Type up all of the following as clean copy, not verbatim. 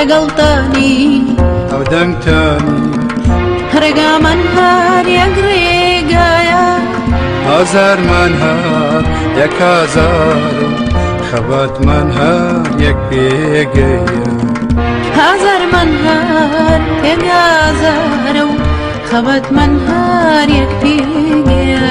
لەگەڵتانی ئەو دەنگتانی ڕێگامان هەر یەک ڕێگایە هەزارمان هەر یەک هەزارە خەباتمان هەر یەک پێگەیە هەزارمان هەر یەک هەزارە و خەباتمان هەر یەک پێگەیە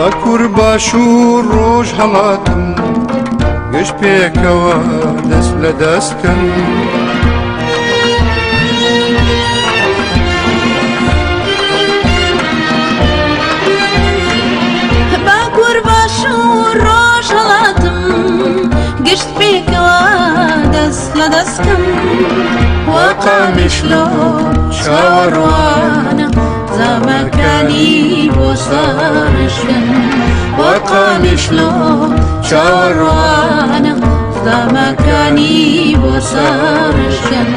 بە کوور باش و ڕۆژ هەڵاتم گشت پێکەوە دەست لە دەستکەم با کوور باش و ڕۆژ هەڵاتم گشت پێکەوە دەست لە دەستکەم وەقامیشلۆ چاوەڕوانە زامەکانی بۆ ساڕشکن وەقامیشلۆ چاوەڕوانە زامەکانی بۆ ساڕشکن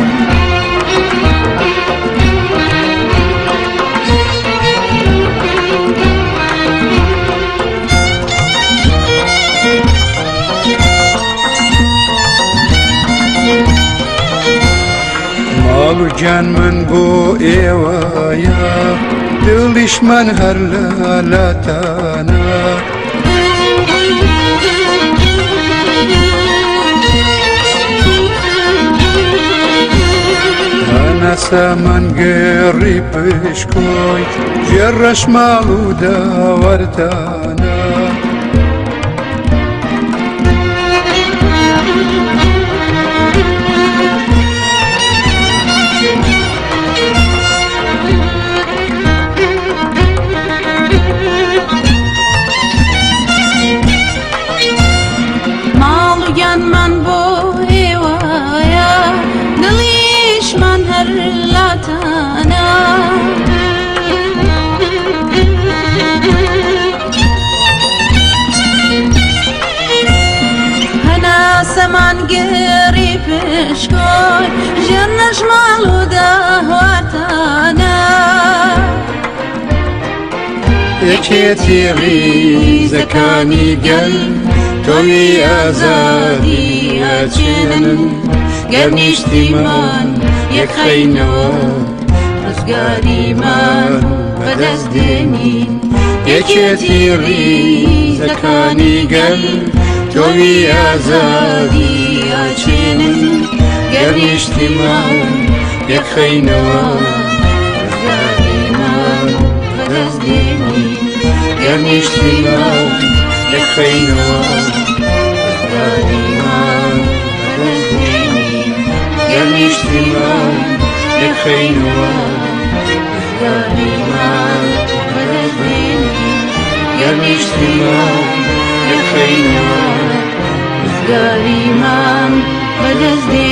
ماڵ و گیان من بۆ ئێوەیە دڵیشمان هەر لە لاتانە هەناسەمان گێڕی پشکۆی ژێڕەش ماڵ و داوەردانە من بۆ ئێوەیە دڵیشمان هەر لاتانە هەناسەمان گێڕی پشکۆی ژێرنەش ماڵ و داوەردانە یەکێتی ڕیزەکانی گەل تۆی ئازادی ئەچێنن گەرنیشتیمان یەکخەینەوە ڕزگاریمان بەدەست دێنین یەکێتی ڕیزەکانی گەل تۆی ئازادی ئەچێنن گەرنیشتیمان یەکخەینەوە ڕزگاریمان بەدەست دێنین گەرنیشتیمان یەکخەینەوە ڕزگاریمان بەدەست دێنین گەرنیشتیمان یەکخەینەوە ڕزگاریمان بەدەست دێنین گەرنیشتیمان یەکخەینەوە ڕزگاریمان بەدەست دێنین